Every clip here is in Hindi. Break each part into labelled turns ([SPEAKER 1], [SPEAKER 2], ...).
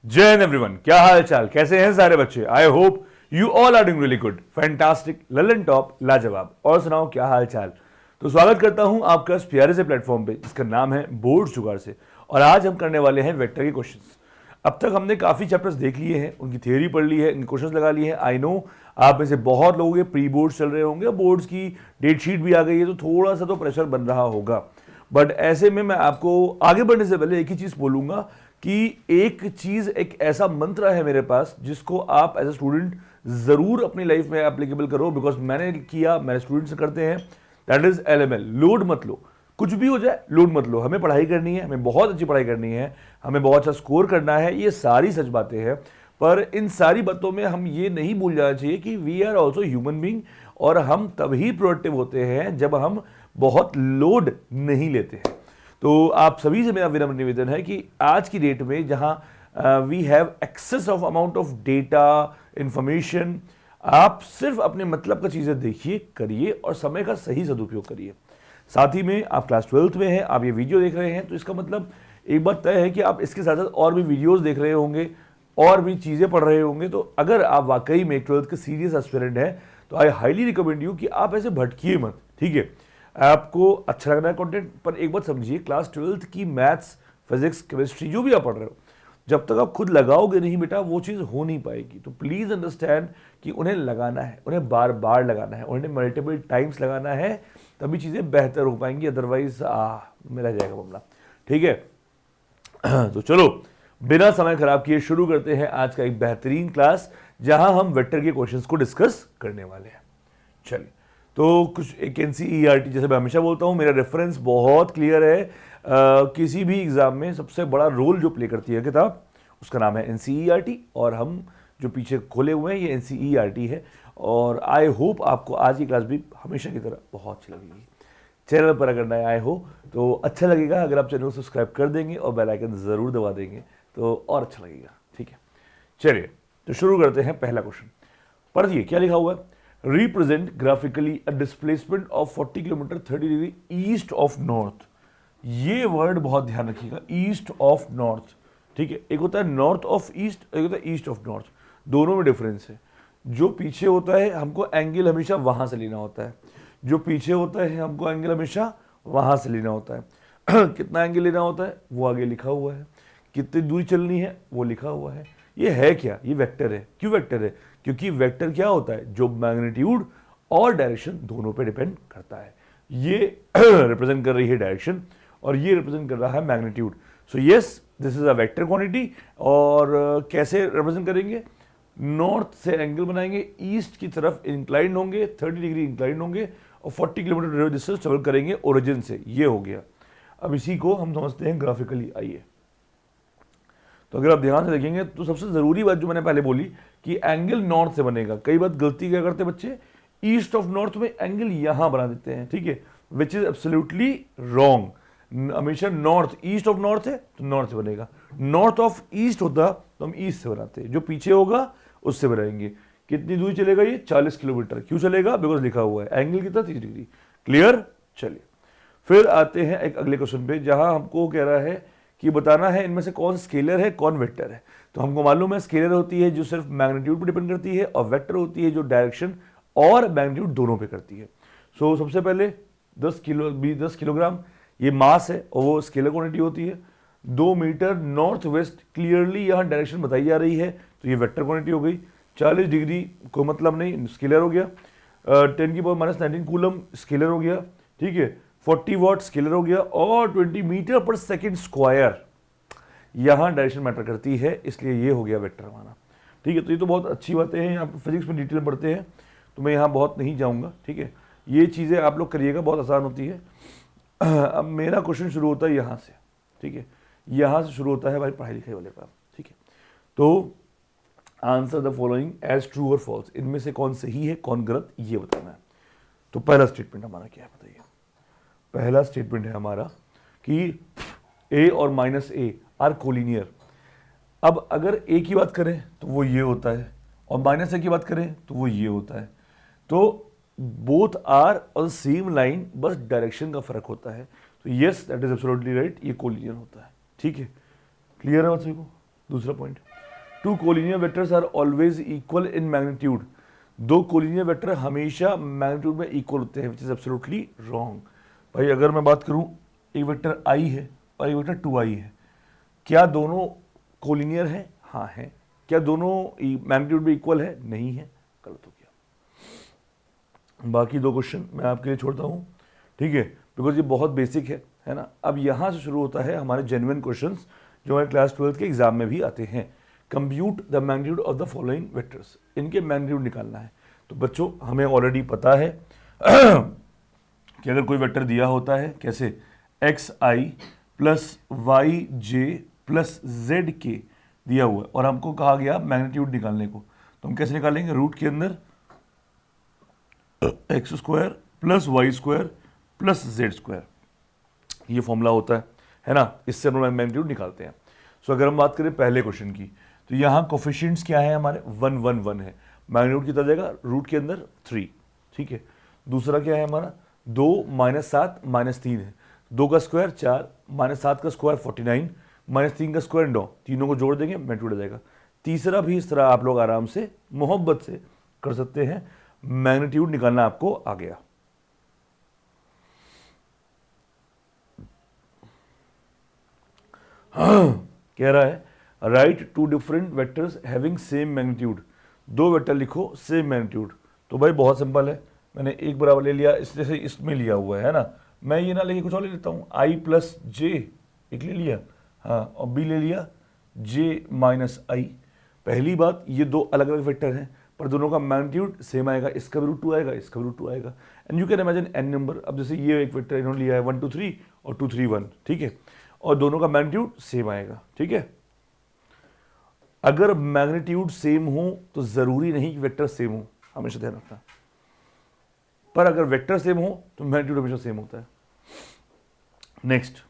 [SPEAKER 1] जय हिंद एवरीवन, क्या हाल चाल, कैसे हैं सारे बच्चे। I hope you all are doing really good, fantastic, ललन टॉप, लाजवाब। और सुनाओ क्या हाल चाल। तो स्वागत करता हूं आपका इस प्यारे से प्लेटफॉर्म पे जिसका नाम है बोर्ड जुगाड़ से। और आज हम करने वाले हैं वेक्टर के क्वेश्चंस। अब तक हमने काफी चैप्टर्स देख लिए हैं, उनकी थ्योरी पढ़ ली है, इनके क्वेश्चंस लगा लिए हैं। आई नो आप में से बहुत लोगों के प्री बोर्ड्स चल रहे होंगे, बोर्ड्स की डेट शीट भी आ गई है, तो थोड़ा सा तो प्रेशर बन रहा होगा। बट ऐसे में मैं आपको आगे बढ़ने से पहले एक ही चीज बोलूंगा कि एक चीज, एक ऐसा मंत्र है मेरे पास जिसको आप एज ए स्टूडेंट जरूर अपनी लाइफ में एप्लीकेबल करो। बिकॉज मैंने किया, मेरे स्टूडेंट्स करते हैं। दैट इज LML, लोड मत लो। कुछ भी हो जाए लोड मत लो। हमें पढ़ाई करनी है, हमें बहुत अच्छी पढ़ाई करनी है, हमें बहुत अच्छा स्कोर करना है। ये सारी सच बातें हैं, पर इन सारी बातों में हम ये नहीं भूल जाना चाहिए कि we are also human being. और हम तभी प्रोडक्टिव होते हैं जब हम बहुत लोड नहीं लेते हैं। तो आप सभी से मेरा विनम्र निवेदन है कि आज की डेट में जहां we have access of amount of data, information, आप सिर्फ अपने मतलब का चीजें देखिए, करिए और समय का सही सदुपयोग करिए। साथ ही में आप क्लास 12th में हैं, आप ये वीडियो देख रहे हैं, तो इसका मतलब एक बात तय है कि आप इसके साथ साथ और भी वीडियोस देख रहे होंगे, और भी चीजें पढ़ रहे होंगे। तो अगर आप वाकई में 12th के सीरियस एस्पिरेंट हैं तो आई हाईली रिकमेंड यू कि आप ऐसे भटकिए मत। ठीक है, आपको अच्छा लग रहा है कंटेंट, पर एक बात समझिए, क्लास 12th की मैथ्स, फिजिक्स, केमिस्ट्री जो भी आप पढ़ रहे हो, जब तक आप खुद लगाओगे नहीं बेटा, वो चीज़ हो नहीं पाएगी। तो प्लीज़ अंडरस्टैंड कि उन्हें लगाना है, उन्हें बार बार लगाना है, उन्हें मल्टीपल टाइम्स लगाना है, तभी चीज़ें बेहतर हो पाएंगी। अदरवाइज में रह जाएगा मामला। ठीक है, तो चलो बिना समय खराब किए शुरू करते हैं आज का एक बेहतरीन क्लास, जहां हम वेक्टर के क्वेश्चंस को डिस्कस करने वाले हैं। चलिए, तो कुछ एक NCERT, जैसे मैं हमेशा बोलता हूँ, मेरा रेफरेंस बहुत क्लियर है। किसी भी एग्जाम में सबसे बड़ा रोल जो प्ले करती है किताब, उसका नाम है NCERT। और हम जो पीछे खोले हुए हैं ये NCERT है। और आई होप आपको आज की क्लास भी हमेशा की तरह बहुत अच्छी लगेगी। चैनल पर अगर नए आए हो तो अच्छा लगेगा अगर आप चैनल को सब्सक्राइब कर देंगे और बेल आइकन जरूर दबा देंगे तो और अच्छा लगेगा। ठीक है, चलिए तो शुरू करते हैं। पहला क्वेश्चन पढ़िए, क्या लिखा हुआ है। Represent graphically a displacement of 40 kilometre 30 degree east of north. ये वर्ड बहुत ध्यान रखिएगा, ईस्ट ऑफ नॉर्थ। ठीक है, एक होता है नॉर्थ ऑफ ईस्ट, एक होता है ईस्ट ऑफ नॉर्थ। दोनों में डिफरेंस है। जो पीछे होता है हमको एंगल हमेशा वहां से लेना होता है, जो पीछे होता है हमको एंगल हमेशा वहां से लेना होता है। कितना एंगल लेना होता है वो आगे लिखा हुआ है, कितनी दूरी चलनी है वो लिखा हुआ है। ये है क्या, ये वेक्टर है। क्यों वेक्टर है? क्योंकि वेक्टर क्या होता है, जो मैग्नीट्यूड और डायरेक्शन दोनों पे डिपेंड करता है। ये रिप्रेजेंट कर रही है डायरेक्शन और ये रिप्रेजेंट कर रहा है magnitude. So yes, this is a vector quantity. और कैसे रिप्रेजेंट करेंगे? नॉर्थ से एंगल बनाएंगे, ईस्ट की तरफ इंक्लाइंड होंगे, 30 डिग्री इंक्लाइंड होंगे और 40 किलोमीटर डिस्टेंस ट्रेवल करेंगे ओरिजिन से। ये हो गया। अब इसी को हम समझते हैं ग्राफिकली। आइए, तो अगर आप ध्यान से देखेंगे तो सबसे जरूरी बात जो मैंने पहले बोली कि एंगल नॉर्थ से बनेगा। कई बार गलती क्या करते बच्चे, ईस्ट ऑफ नॉर्थ में एंगल यहां बना देते हैं। ठीक है, विच इज एब्सोल्युटली रॉन्ग। हमेशा नॉर्थ, ईस्ट ऑफ नॉर्थ है तो नॉर्थ से बनेगा। नॉर्थ ऑफ ईस्ट होता तो हम ईस्ट से बनाते हैं, जो पीछे होगा उससे बनाएंगे। कितनी दूरी चलेगा ये? 40 किलोमीटर। क्यों चलेगा? बिकॉज लिखा हुआ है एंगल कितना, 30 डिग्री। क्लियर? चलिए फिर आते हैं एक अगले क्वेश्चन पे, जहां हमको कह रहा है कि बताना है इनमें से कौन स्केलर है कौन वेक्टर है। तो हमको मालूम है स्केलर होती है जो सिर्फ मैग्नीट्यूड पर डिपेंड करती है, और वेक्टर होती है जो डायरेक्शन और मैग्नीट्यूड दोनों पे करती है। सो सबसे पहले 10 किलोग्राम ये मास है और वो स्केलर क्वांटिटी होती है। 2 मीटर नॉर्थ वेस्ट, क्लियरली यहाँ डायरेक्शन बताई जा रही है तो ये वेक्टर क्वांटिटी हो गई। 40 डिग्री कोई मतलब नहीं, स्केलर हो गया। 10 की पावर -19 कूलम स्केलर हो गया। ठीक है, 40 वॉट स्केलर हो गया। और 20 मीटर पर सेकेंड स्क्वायर, यहां डायरेक्शन मैटर करती है, इसलिए ये हो गया वेक्टर हमारा। ठीक है, तो ये तो बहुत अच्छी बातें हैं, यहाँ फिजिक्स में डिटेल पढ़ते हैं तो मैं यहाँ बहुत नहीं जाऊँगा। ठीक है, ये चीज़ें आप लोग करिएगा, बहुत आसान होती है। अब मेरा क्वेश्चन शुरू होता है यहाँ से। ठीक है, यहाँ से शुरू होता है भाई पढ़ाई लिखाई वाले का। ठीक है, तो answer the following as true और फॉल्स। इनमें से कौन सही है कौन गलत ये बताना है। तो पहला स्टेटमेंट हमारा क्या है बताइए। पहला स्टेटमेंट है हमारा कि a और -a आर कोलिनियर। अब अगर a की बात करें तो वो ये होता है, और -a की बात करें तो वो ये होता है। तो both are on same line, बस डायरेक्शन का फर्क होता है। तो yes, that is absolutely right, ये कोलिनियर होता है। ठीक है, क्लियर है बात सभी को? दूसरा point, two collinear vectors are always equal in magnitude, दो कोलिनियर वेक्टर हमेशा मैग्नीट्यूड में इक्वल होते हैं, विच इज एब्सोल्युटली रॉन्ग। भाई अगर मैं बात करूं, एक वेक्टर आई है और एक वेक्टर 2i है, क्या दोनों कोलिनियर है? हाँ है। क्या दोनों मैग्नीट्यूड में इक्वल है? नहीं है, गलत हो गया। बाकी दो क्वेश्चन मैं आपके लिए छोड़ता हूँ, ठीक है, बिकॉज ये बहुत बेसिक है ना। अब यहाँ से शुरू होता है हमारे जेन्युइन क्वेश्चंस जो हमारे क्लास 12 के एग्जाम में भी आते हैं। Compute the magnitude of the following vectors, इनके मैग्नीट्यूड निकालना है। तो बच्चों हमें ऑलरेडी पता है कि अगर कोई वेक्टर दिया होता है कैसे, एक्स आई प्लस वाई जे प्लस जेड के दिया हुआ है और हमको कहा गया मैग्नीट्यूड निकालने को, तो हम कैसे निकालेंगे? रूट के अंदर x square plus y square plus z square, ये फॉर्मूला होता है ना, इससे हम मैग्नीट्यूड निकालते हैं। सो अगर हम बात करें पहले क्वेश्चन की, तो यहाँ कोफिशिएंट्स क्या है हमारे? 1 1 1 है, मैग्नीट्यूड कितना जाएगा? रूट के अंदर 3, ठीक है। दूसरा क्या है हमारा? 2 -7 -3 है, 2 का स्क्वायर 4, -7 का स्क्वायर 49, -3 का स्क्वायर 9, तीनों को जोड़ देंगे मैग्नीट्यूड आ जाएगा। तीसरा भी इस तरह आप लोग आराम से मोहब्बत से कर सकते हैं, मैग्नीट्यूड निकालना आपको आ गया। कह रहा है write two different vectors having same magnitude, दो वेक्टर लिखो सेम मैग्नीट्यूड। तो भाई बहुत सिंपल है, मैंने एक बराबर ले लिया, इस जैसे इसमें लिया हुआ है ना, मैं ये ना लेके कुछ और ले लेता हूँ, i प्लस जे एक ले लिया, हाँ, और b ले लिया j माइनस आई। पहली बात, ये दो अलग अलग वेक्टर हैं पर दोनों का मैग्नीट्यूड सेम आएगा, इसका भी √2 आएगा, इसका भी √2 आएगा। And you can imagine n number, अब जैसे ये एक वेक्टर इन्होंने लिया है 1 2 3 और 2 3 1, ठीक है, और दोनों का मैग्नीट्यूड सेम आएगा, ठीक है। अगर मैग्नीट्यूड सेम हो तो जरूरी नहीं कि वेक्टर सेम हो, हमेशा ध्यान रखना, पर अगर वेक्टर सेम हो तो मैग्नीट्यूड हमेशा सेम होता है। Next,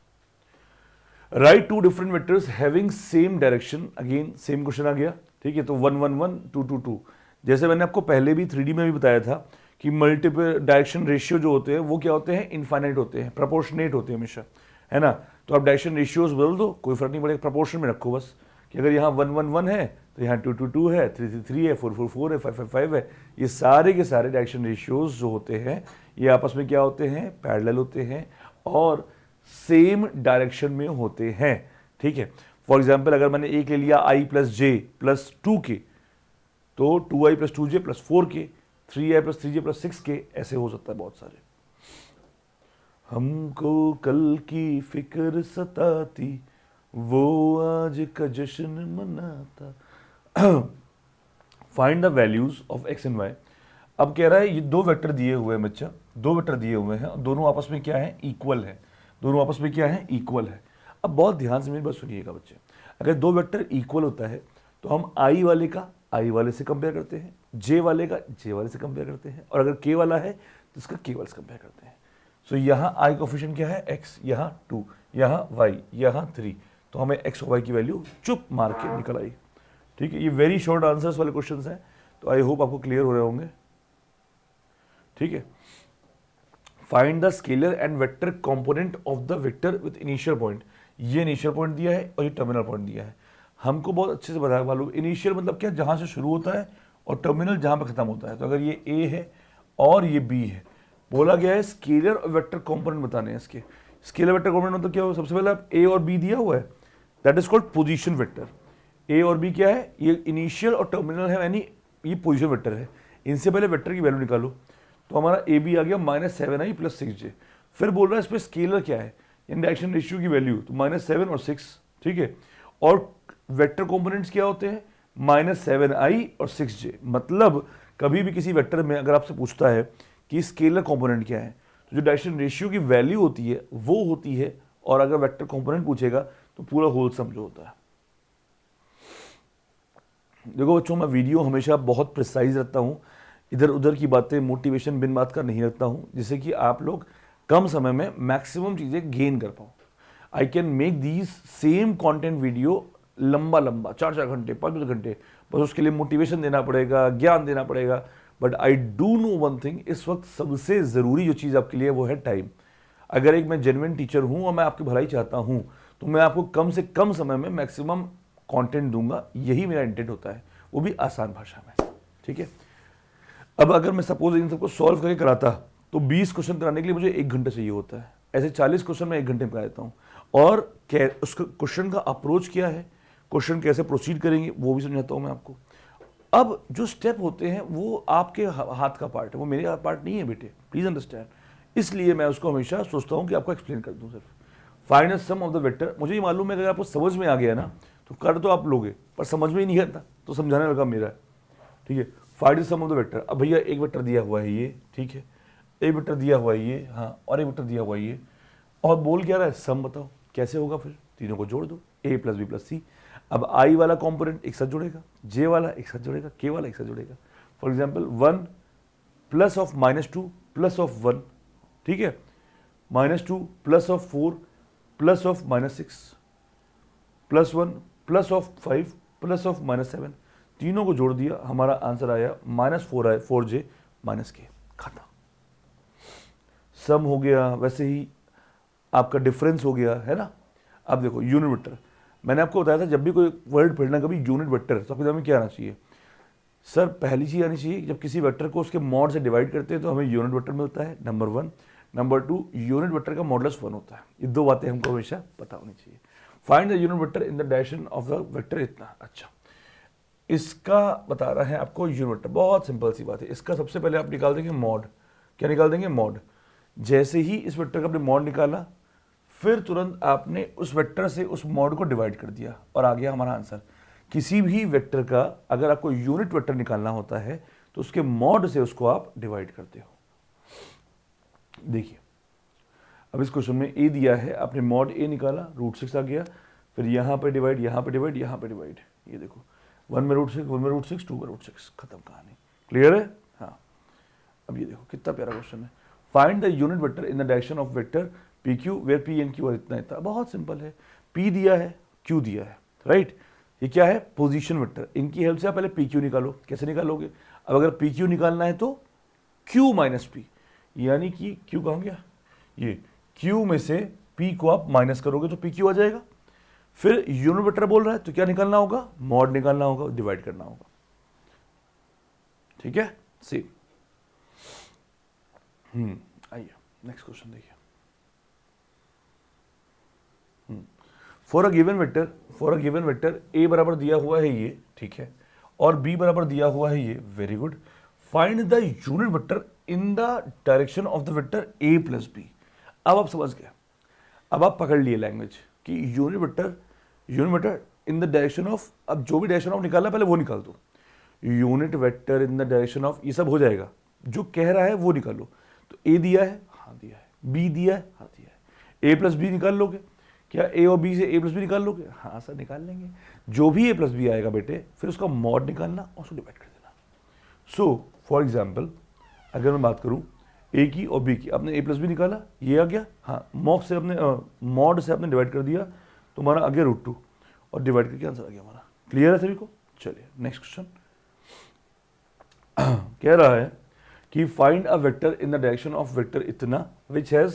[SPEAKER 1] write two different vectors having same direction, again same question आ गया, ठीक है। तो 1 1 1 2 2 2, जैसे मैंने आपको पहले भी 3D में भी बताया था कि मल्टीपल डायरेक्शन रेशियो जो होते हैं वो क्या होते हैं? इनफाइनाइट होते हैं, प्रोपोर्शनेट होते हैं हमेशा, है ना। तो आप डायरेक्शन रेशियोज बदल दो, कोई फर्क नहीं पड़ेगा, प्रोपोर्शन में रखो बस, कि अगर यहाँ 1 1 1 है तो यहाँ 2 2 2 है, 3 3 3 है, 4 4 4 है, 5 5 5 है। ये सारे के सारे डायरेक्शन रेशियोज जो होते हैं ये आपस में क्या होते हैं? पैरेलल होते हैं और सेम डायरेक्शन में होते हैं, ठीक है। फॉर एग्जाम्पल अगर मैंने एक ले लिया i plus J plus 2k, तो 2i plus 2j plus 4k, 3i plus 3j plus 6k, ऐसे हो सकता है बहुत सारे। हमको कल की फिक्र सताती, वो आज का जश्न मनाता। Find the values of x and y। अब कह रहा है ये दो वेक्टर दिए हुए हैं बच्चा, दो वेक्टर दिए हुए हैं, दोनों आपस में क्या है? इक्वल है, दोनों आपस में क्या है? इक्वल है। अब बहुत ध्यान से मेरी बात सुनिएगा बच्चे, अगर दो वेक्टर इक्वल होता है तो हम i वाले का i वाले से कंपेयर करते हैं, j वाले का j वाले से कंपेयर करते हैं, और अगर k वाला है तो इसका k वाले से कंपेयर करते हैं। सो यहाँ i कोफिशिएंट क्या है? x, यहाँ 2, यहाँ y, यहाँ 3, तो हमें x और y की वैल्यू चुप मार के निकल आई, ठीक है। ये वेरी शॉर्ट आंसर्स वाले क्वेश्चन हैं, तो आई होप आपको क्लियर हो रहे होंगे, ठीक है। Find the scalar and vector component of the vector with initial point, ये इनिशियल पॉइंट दिया है और ये टर्मिनल पॉइंट दिया है। हमको बहुत अच्छे से बताया मालूम, इनिशियल मतलब क्या? जहाँ से शुरू होता है, और टर्मिनल जहाँ पे खत्म होता है। तो अगर ये a है और ये b है, बोला गया है स्केलर और वेक्टर कंपोनेंट बताने हैं इसके। स्केलर वेक्टर कंपोनेंट मतलब क्या हो? सबसे पहले आप a और b दिया हुआ है, that is called position vector. a और b क्या है? ये इनिशियल और टर्मिनल है, यानी ये पोजीशन वेक्टर है। इनसे पहले वेक्टर की वैल्यू निकालो, तो हमारा ए बी आ गया -7i प्लस 6j। फिर बोल रहा है इस पर स्केलर क्या है, इन डायरेक्शन रेशियो की वैल्यू, तो -7 और 6, ठीक है। और वेक्टर कंपोनेंट्स क्या होते हैं? -7i और 6j। मतलब कभी भी किसी वेक्टर में अगर आपसे पूछता है कि स्केलर कंपोनेंट क्या है, तो जो डायरेक्शन रेशियो की वैल्यू होती है वो होती है, और अगर वेक्टर कंपोनेंट पूछेगा तो पूरा होल सम जो होता है। देखो बच्चों, मैं वीडियो हमेशा बहुत प्रिसाइज रखता हूँ, इधर उधर की बातें, मोटिवेशन बिन बात का नहीं रखता हूँ, जिससे कि आप लोग कम समय में मैक्सिमम चीज़ें गेन कर पाओ। I can make these same content video लंबा 4 घंटे 5 घंटे, बस उसके लिए मोटिवेशन देना पड़ेगा, ज्ञान देना पड़ेगा। But I do know one thing, इस वक्त सबसे ज़रूरी जो चीज़ आपके लिए वो है टाइम। अगर एक मैं जेन्युइन टीचर हूँ और मैं आपकी भलाई चाहता हूँ, तो मैं आपको कम से कम समय में मैक्सिमम कंटेंट दूंगा, यही मेरा इंटेंट होता है, वो भी आसान भाषा में, ठीक है। अब अगर मैं सपोज इन सबको सॉल्व करके कराता तो 20 क्वेश्चन कराने के लिए मुझे 1 घंटा चाहिए होता है, ऐसे 40 क्वेश्चन मैं 1 घंटे में करा देता हूँ। और उसका क्वेश्चन का अप्रोच क्या है, क्वेश्चन कैसे प्रोसीड करेंगे वो भी समझाता हूँ मैं आपको। अब जो स्टेप होते हैं वो आपके हाथ का पार्ट है, वो मेरे पार्ट नहीं है बेटे, प्लीज अंडरस्टैंड। इसलिए मैं उसको हमेशा सोचता हूँ कि आपको एक्सप्लेन कर दूँ सिर्फ। Find the sum of the vector, मुझे ये मालूम है कि अगर आपको समझ में आ गया ना तो कर तो आप लोगे, पर समझ में ही नहीं आता तो समझाने लगा मेरा, ठीक है। Find the sum of the vector, अब भैया एक वेक्टर दिया हुआ है ये, ठीक है, एक वेक्टर दिया हुआ है ये, हाँ, और एक वेक्टर दिया हुआ है ये, और बोल क्या रहा है, सम बताओ कैसे होगा, फिर तीनों को जोड़ दो, a प्लस बी प्लस सी। अब i वाला कॉम्पोनेंट एक साथ जुड़ेगा, j वाला एक साथ जुड़ेगा, k वाला एक साथ जुड़ेगा। For example 1 plus of -2 plus of 1, ठीक है, -2 plus of 4 plus of -6 plus 1 plus of 5 plus of -7, तीनों को जोड़ दिया, हमारा आंसर आया -4j -k, खत्म। सम हो गया, वैसे ही आपका डिफरेंस हो गया, है ना। अब देखो यूनिट वेक्टर, मैंने आपको बताया था जब भी कोई वर्ड पढ़ना कभी यूनिट वेक्टर, तो आपके दिमाग में क्या आना चाहिए सर, पहली चीज आनी चाहिए जब किसी वेक्टर को उसके मॉड से डिवाइड करते हैं तो हमें यूनिट वेक्टर मिलता है, नंबर 1। नंबर 2, यूनिट वेक्टर का मॉडुलस 1 होता है। ये दो बातें हमको हमेशा पता होनी चाहिए। Find the unit vector in the direction of the vector इतना, अच्छा इसका बता रहा है आपको यूनिट वेक्टर, बहुत सिंपल सी बात है। इसका सबसे पहले आप निकाल देंगे मॉड, क्या निकाल देंगे, मॉड। जैसे ही इस वेक्टर का आपने मॉड निकाला, फिर तुरंत आपने उस वेक्टर से उस मॉड को डिवाइड कर दिया और आ गया हमारा आंसर। किसी भी वेक्टर का अगर आपको यूनिट वेक्टर निकालना होता है तो उसके मॉड से उसको आप डिवाइड करते हो। देखिए अब इस क्वेश्चन में a दिया है, आपने मॉड a निकाला, √6 आ गया, फिर यहां पे डिवाइड, यहां पे डिवाइड, यहां पे डिवाइड, ये देखो 1 में √6, 1 में √6, 2 में √6, खत्म कहानी, क्लियर है। हाँ, अब ये देखो कितना प्यारा क्वेश्चन है। Find the unit vector in the direction of vector P Q where P and Q और इतना इतना, बहुत सिंपल है। p दिया है, q दिया है, राइट। ये क्या है, पोजीशन वेक्टर, इनकी हेल्प से आप पहले पी क्यू निकालो। कैसे निकालोगे, अब अगर पी क्यू निकालना है तो q माइनस पी, यानी कि q कहाँ गया, ये q में से p को आप माइनस करोगे तो पी क्यू आ जाएगा। फिर यूनिट वेक्टर बोल रहा है तो क्या निकालना होगा, मॉड निकालना होगा, डिवाइड करना होगा, ठीक है। सी आइए नेक्स्ट क्वेश्चन देखिए। For a given vector a बराबर दिया हुआ है ये, ठीक है, और b बराबर दिया हुआ है ये, very good. Find the unit vector in the direction of the vector a plus b. अब आप समझ गए, अब आप पकड़ लिए लैंग्वेज कि unit vector in the direction of, अब जो भी डायरेक्शन ऑफ निकालना पहले वो निकाल दो। Unit vector in the direction of, ये सब हो जाएगा, जो कह रहा है वो निकालो। तो a दिया है, हाँ दिया है, b दिया है, हाँ दिया है, a प्लस बी निकाल लोगे, क्या a और b से a प्लस बी निकाल लोगे, हाँ सर निकाल लेंगे। जो भी a प्लस बी आएगा बेटे, फिर उसका मॉड निकालना और उसको डिवाइड कर देना। सो फॉर एग्जाम्पल अगर मैं बात करूँ a की और b की, आपने a प्लस बी निकाला, ये आ गया, हाँ मॉड से आपने डिवाइड कर दिया तो हमारा आ गया √2 और डिवाइड करके आंसर आ गया हमारा। क्लियर है सभी को। चलिए नेक्स्ट क्वेश्चन कह रहा है कि find a vector in the direction of vector इतना which has,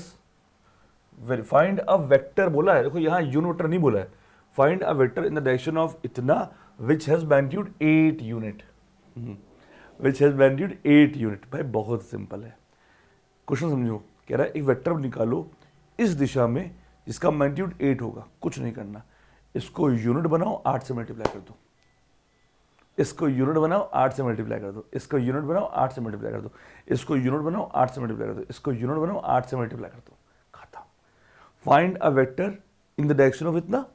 [SPEAKER 1] find a vector बोला है, देखो यहाँ यूनिट वेक्टर नहीं बोला है, find a vector in the direction of इतना which has magnitude 8 unit, which has magnitude 8 unit. भाई बहुत सिंपल है क्वेश्चन, समझो। कह रहा है एक वेक्टर निकालो इस दिशा में जिसका मैग्नीट्यूड 8 होगा, कुछ नहीं करना, इसको यूनिट बनाओ, 8 से मल्टीप्लाई कर दो, इसको यूनिट बनाओ, 8 से मल्टीप्लाई कर दो, इसको यूनिट बनाओ, 8 से मल्टीप्लाई कर दो, इसको यूनिट बनाओ, 8 से मल्टीप्लाई कर दो, इसको यूनिट बनाओ, 8 से मल्टीप्लाई कर दो, खत्म। Find a vector in the direction of इतना,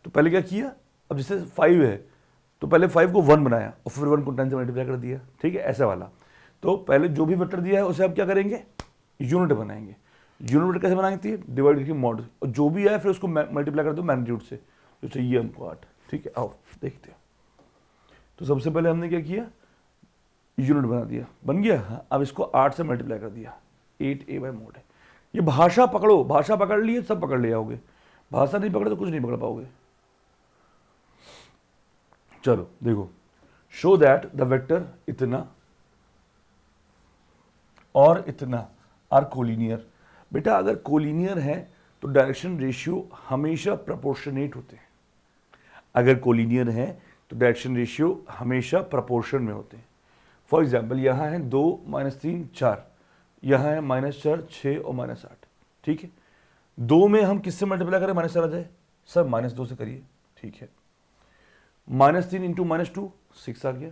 [SPEAKER 1] तो पहले क्या किया, अब जैसे 5 है तो पहले 5 को 1 बनाया और फिर 1 को 10 से मल्टीप्लाई कर दिया, ठीक है, ऐसा वाला। तो पहले जो भी वेक्टर दिया है उसे आप क्या करेंगे, यूनिट बनाएंगे। यूनिट वेक्टर कैसे बनाएंगे, डिवाइड करके मॉड, और जो भी आए फिर उसको मल्टीप्लाई कर दो मैग्नीट्यूड से, जो चाहिए हमको 8, ठीक है। आओ देखते हैं। तो सबसे पहले हमने क्या किया, यूनिट बना दिया, बन गया, हाँ। अब इसको 8 से मल्टीप्लाई कर दिया, 8a बाय मॉड है। ये भाषा पकड़ो, भाषा पकड़ लिए सब पकड़ ले जाओगे, भाषा नहीं पकड़े तो कुछ नहीं पकड़ पाओगे। चलो देखो, शो दैट द वेक्टर इतना और इतना आर कोलिनियर। बेटा अगर कोलिनियर है तो डायरेक्शन रेशियो हमेशा प्रोपोर्शनेट होते हैं। अगर कोलिनियर है तो डायरेक्शन रेशियो हमेशा प्रपोर्शन में होते हैं। फॉर एग्जाम्पल यहाँ है 2 -3 4, यहाँ है -4 6 और -8, ठीक है। 2 में हम किससे मल्टीप्लाई करें -4 आ जाए? सर -2 से करिए, ठीक है। -3 इंटू -2 6 आ गया,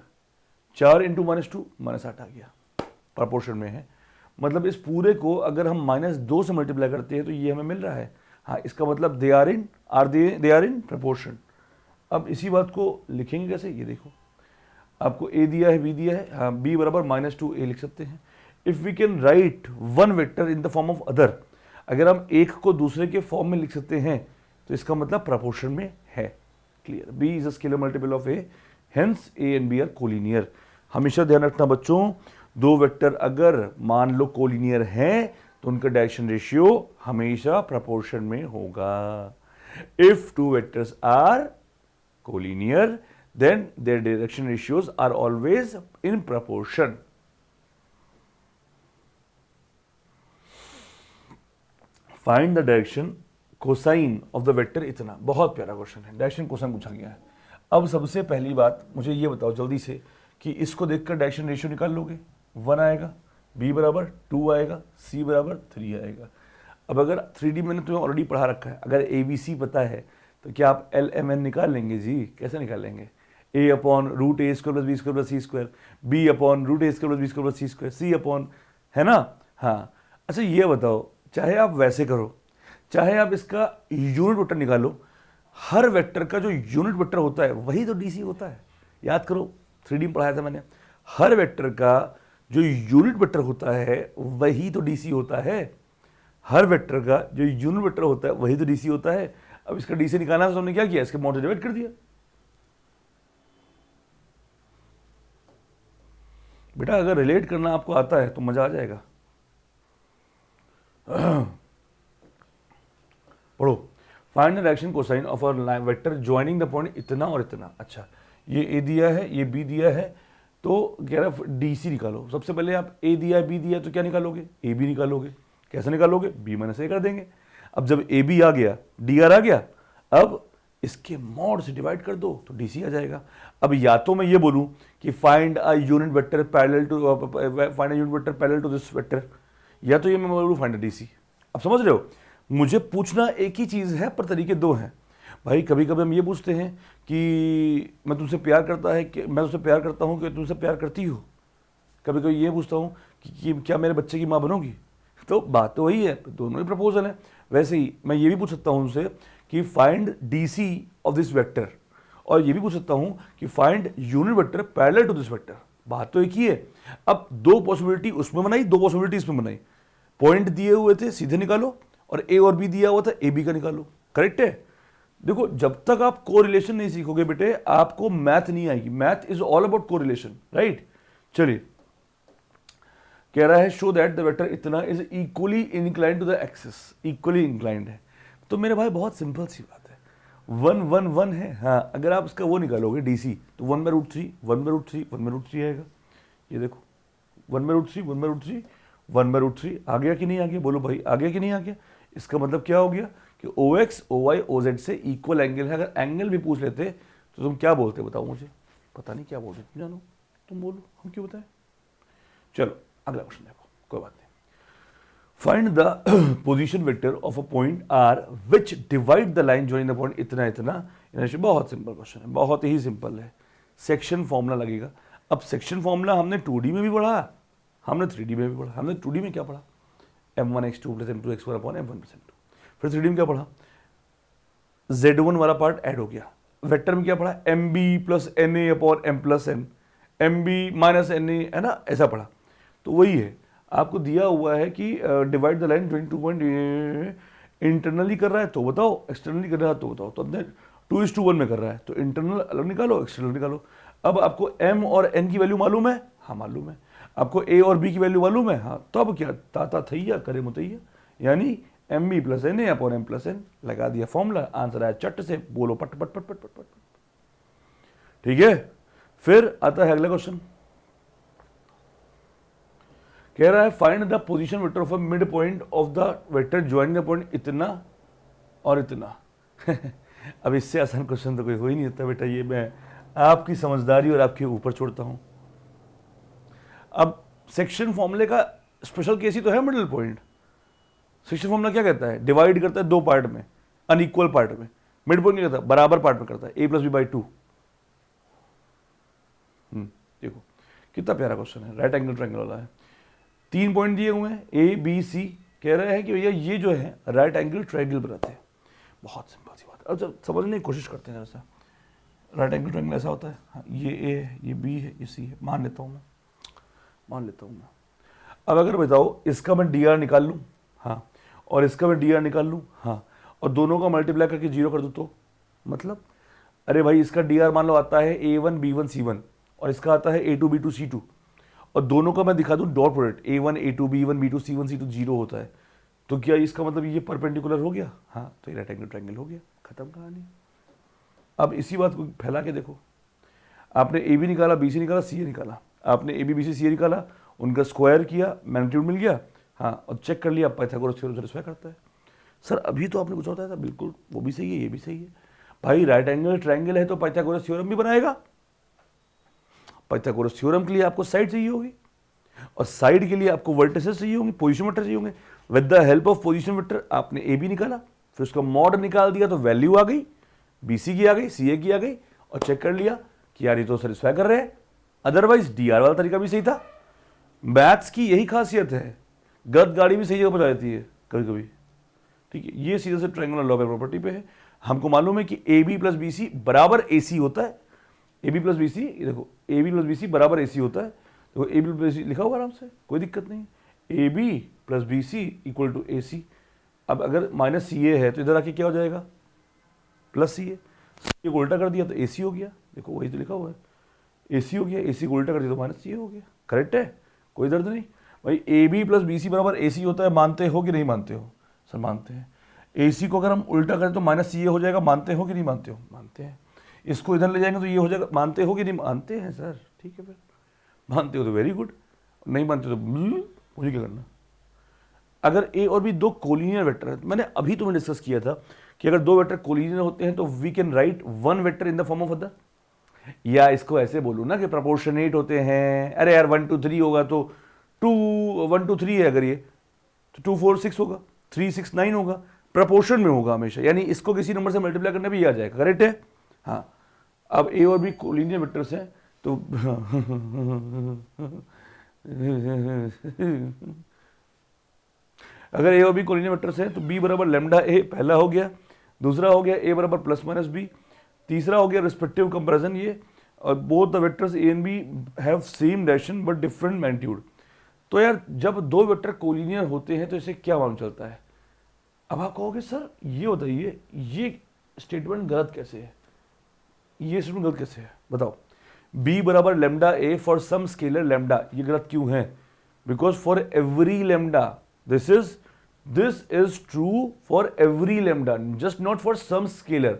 [SPEAKER 1] 4 इंटू -2 -8 आ गया, प्रपोर्शन में है। मतलब इस पूरे को अगर हम -2 से मल्टीप्लाई करते हैं तो ये हमें मिल रहा है। हाँ, इसका मतलब दे आर इन प्रपोर्शन। अब इसी बात को लिखेंगे कैसे, ये देखो, आपको a दिया है, b दिया है, हाँ, b बराबर -2a लिख सकते हैं। If we can write one vector in the form of other, अगर हम एक को दूसरे के फॉर्म में लिख सकते हैं तो इसका मतलब प्रपोर्शन में है। Clear? b is a scalar multiple of a, hence a and b are collinear. हमेशा ध्यान रखना बच्चों, दो वेक्टर अगर मान लो कोलिनियर हैं तो उनका डायरेक्शन रेशियो हमेशा प्रपोर्शन में होगा। If two vectors are collinear then their direction ratios are always in proportion. Find the direction cosine of the vector इतना। बहुत प्यारा क्वेश्चन है, डायरेक्शन कोसाइन पूछा गया है। अब सबसे पहली बात मुझे ये बताओ जल्दी से कि इसको देखकर डायरेक्शन रेशियो निकाल लोगे, 1 आएगा, b बराबर 2 आएगा, c बराबर 3 आएगा। अब अगर 3D मैंने तुम्हें ऑलरेडी पढ़ा रखा है, अगर ABC पता है तो क्या आप LMN निकाल लेंगे जी? कैसे निकाल लेंगे? a upon root a square plus b square plus c square, b upon root a square plus b square plus c square, c upon, है ना? हाँ, अच्छा ये बताओ, चाहे आप वैसे करो चाहे आप इसका यूनिट वेक्टर निकालो, हर वेक्टर का जो यूनिट वेक्टर होता है वही तो डीसी होता है। याद करो, 3D में पढ़ाया था मैंने, हर वेक्टर का जो यूनिट वेक्टर होता है वही तो डीसी होता है। हर वेक्टर का जो यूनिट वेक्टर होता है वही तो डीसी होता है। अब इसका डीसी निकालना है तो हमने क्या किया, इसके अमाउंट से डिवाइड कर दिया। बेटा अगर रिलेट करना आपको आता है तो मजा आ जाएगा। पढ़ो, find the direction cosine of a vector joining the point इतना और इतना। अच्छा, ये ए दिया है, ये बी दिया है, तो कह रहा है डीसी निकालो। सबसे पहले आप ए दिया है, बी दिया है, तो क्या निकालोगे? ए बी निकालोगे। कैसे निकालोगे? बी माइनस ए कर देंगे। अब जब ए बी आ गया, डी आर आ गया, अब इसके मॉड से डिवाइड कर दो तो डीसी आ जाएगा। अब या तो मैं ये बोलूं कि find a unit vector parallel to this vector, या तो ये मैं बोलूं फाइंड अ डीसी। अब समझ रहे हो, मुझे पूछना एक ही चीज है पर तरीके दो हैं। भाई कभी कभी हम ये पूछते हैं कि मैं तुमसे प्यार करता है कि मैं तुमसे प्यार करता हूं कि तुमसे प्यार करती हो। कभी कभी ये पूछता हूं कि क्या मेरे बच्चे की माँ बनोगी? तो बात तो वही है, दोनों ही प्रपोजल है। वैसे ही मैं ये भी पूछ सकता हूं उनसे कि find DC of this vector, और ये भी पूछ सकता हूं कि find unit vector parallel to this vector. बात तो एक ही है। अब दो पॉसिबिलिटी उसमें बनाई, दो पॉसिबिलिटी इसमें बनाई। पॉइंट दिए हुए थे सीधे निकालो, और ए और बी दिया हुआ था ए बी का निकालो। करेक्ट है? देखो, जब तक आप कोरिलेशन नहीं सीखोगे बेटे आपको मैथ नहीं आएगी। Math is all about correlation, right? चलिए, कह रहा है शो दैट द वेक्टर इतना is equally inclined to the axis. Equally inclined है तो मेरे भाई बहुत सिंपल सी बात है, 1 1 1 है। हाँ, अगर आप इसका वो निकालोगे डीसी तो 1/√3 1/√3 1/√3 आएगा। ये देखो 1/√3 1/√3 1/√3 आ गया कि नहीं आ गया? बोलो भाई, आ गया कि नहीं आ गया? इसका मतलब क्या हो गया कि OX OY OZ से इक्वल एंगल है। अगर एंगल भी पूछ लेते तो तुम क्या बोलते बताओ मुझे? पता नहीं क्या बोलते, तुम जानो, तुम बोलो, हम क्यों बताएं। चलो अगला क्वेश्चन देखो, कोई बात नहीं। Find the position vector of a point R which divide the line joining the point इतना इतना। बहुत सिंपल क्वेश्चन है, बहुत ही सिंपल है। सेक्शन फॉर्मूला लगेगा। अब सेक्शन फॉर्मूला हमने 2D में भी पढ़ा, हमने 3D में भी पढ़ा। हमने 2D में क्या पढ़ा? m1x2 + m2x1 / m1 + m2। फिर 3D में क्या पढ़ा? z1 वाला पार्ट ऐड हो गया। वेक्टर में क्या पढ़ा? mb + na / m + n, mb - na, है ना? ऐसा पढ़ा। तो वही है, आपको दिया हुआ है कि divide the line 22 point, internally कर रहा है तो बताओ, एक्सटर्नली कर रहा है तो बताओ। तो अपने 2:1 में कर रहा है तो इंटरनल अलग निकालो, एक्सटर्नल निकालो। अब आपको m और n की वैल्यू मालूम है? हाँ मालूम है। आपको a और b की वैल्यू मालूम है? हाँ। तो अब क्या, ताता थैया करे मुतैया, यानी mb + na / m + n लगा दिया फॉर्मूला। आंसर आया चट से, बोलो पट पट पट पट पट पट। ठीक है, फिर आता है अगला क्वेश्चन। कह रहा है find the position vector of a mid point of the vector joining the point इतना और इतना। अब इससे आसान क्वेश्चन तो कोई हो ही नहीं सकता बेटा, ये मैं आपकी समझदारी और आपके ऊपर छोड़ता हूं। अब सेक्शन फॉर्मूले का स्पेशल केस ही तो है मिडिल पॉइंट। सेक्शन फॉर्मूला क्या कहता है? डिवाइड करता है दो पार्ट में, अनइक्वल पार्ट में। मिड पॉइंट क्या कहता है? बराबर पार्ट में करता है, a प्लस बी बाई 2। देखो कितना प्यारा क्वेश्चन है, राइट एंगल ट्रायंगल वाला है। 3 पॉइंट दिए हुए हैं, ए बी सी। कह रहे हैं कि भैया ये जो है राइट एंगल ट्रायंगल बनाते हैं। बहुत सिंपल सी बात है। अब जब समझने की कोशिश करते हैं ऐसा, राइट एंगल ट्रायंगल ऐसा होता है, हाँ, ये ए है, ये बी है, ये सी है, मान लेता हूँ मैं। अब अगर बताओ इसका मैं डी आर निकाल लूँ, हाँ, और इसका मैं डी आर निकाल लूँ, हाँ, और दोनों का मल्टीप्लाई करके 0 कर दूँ तो मतलब, अरे भाई इसका डी आर मान लो आता है A1 B1 C1 और इसका आता है A2 B2 C2, और दोनों का मैं दिखा दूं dot product A1 A2 B1 B2 C1 C2 0 होता है, तो क्या इसका मतलब ये परपेंडिकुलर हो गया? हाँ, तो ये राइट एंगल ट्रायंगल हो गया, खत्म कहानी। अब इसी बात को फैला के देखो, आपने ए बी निकाला, बी सी निकाला, सी ए निकाला, आपने ए बी बी सी सी ए निकाला, उनका स्क्वायर किया, मैग्नीट्यूड मिल गया, हाँ, और चेक कर लिया पाइथागोरस थ्योरम सेटिस्फाई करता है। सर अभी तो आपने कुछ बताया था, बिल्कुल वो भी सही है, ये भी सही है भाई। राइट एंगल ट्रायंगल है तो पाइथागोरस थ्योरम भी बनाएगा। पाइथागोरस थ्योरम के लिए आपको साइड चाहिए होगी, और साइड के लिए आपको वर्टिसेस चाहिए होंगे, पोजीशन वेक्टर चाहिए होंगे। With the help of position vector आपने ए बी निकाला, फिर उसका मॉड निकाल दिया तो वैल्यू आ गई, बी सी की आ गई, सी ए की आ गई, और चेक कर लिया कि यार ये तो सेटिस्फाई कर रहे हैं। अदरवाइज डी आर वाला तरीका भी सही था। मैथ्स की यही खासियत है, गलत गाड़ी भी सही जगह पहुंचा देती है कभी कभी। ठीक है, ये सीधे से ट्रायंगुलर लॉ प्रॉपर्टी पे है। हमको मालूम है कि A B plus B C बराबर ए सी होता है। A B plus B C, देखो A B plus B C बराबर ए सी होता है। देखो A B plus B C लिखा हुआ आराम से, कोई दिक्कत नहीं। A B plus B C equal to A C. अब अगर माइनस सी ए है तो इधर आके क्या हो जाएगा? प्लस सी ए। सी को उल्टा कर दिया तो ए सी हो गया। देखो वही तो लिखा हुआ है, ए सी हो गया। ए सी को उल्टा कर दिया तो माइनस सी ए हो गया। करेक्ट है, कोई दर्द नहीं भाई। A B plus B C बराबर ए सी होता है, मानते हो कि नहीं मानते हो? सर मानते हैं। ए सी को अगर हम उल्टा करें तो माइनस सी ए हो जाएगा, मानते हो कि नहीं मानते हो? मानते हैं। इसको इधर ले जाएंगे तो ये हो जाएगा, मानते हो कि नहीं? मानते हैं सर। ठीक है, फिर मानते हो तो वेरी गुड, नहीं मानते तो मुझे क्या करना। अगर ए और बी दो कोलिनियर वेक्टर है, मैंने अभी तुम्हें डिस्कस किया था कि अगर दो वेक्टर कोलिनियर होते हैं तो we can write one vector in the form of other. या इसको ऐसे बोलूँ ना कि प्रोपोर्शनेट होते हैं। अरे यार 1 2 3 होगा तो 2 1 2 3 है, अगर ये तो 2 4 6 होगा, 3 6 9 होगा, प्रपोर्शन में होगा हमेशा, यानी इसको किसी नंबर से मल्टीप्लाई करना भी आ जाएगा। करेक्ट है, हाँ। अब ए और बी कोलिनियर वेक्टर्स हैं तो अगर ए और बी कोलिनियर वेक्टर्स हैं तो बी बराबर लैम्डा ए पहला हो गया, दूसरा हो गया ए बराबर प्लस माइनस बी, तीसरा हो गया रिस्पेक्टिव कंपैरिजन ये, और both the vectors a and b have same direction but different magnitude. तो यार जब दो वेक्टर कोलिनियर होते हैं तो इसे क्या मालूम चलता है? अब आप कहोगे सर ये बताइए ये स्टेटमेंट गलत कैसे है, ये स्टेटमेंट गलत कैसे है बताओ। b बराबर lambda a for some scalar lambda, ये गलत क्यों है? Because for every lambda this is true for every lambda, just not for some scalar,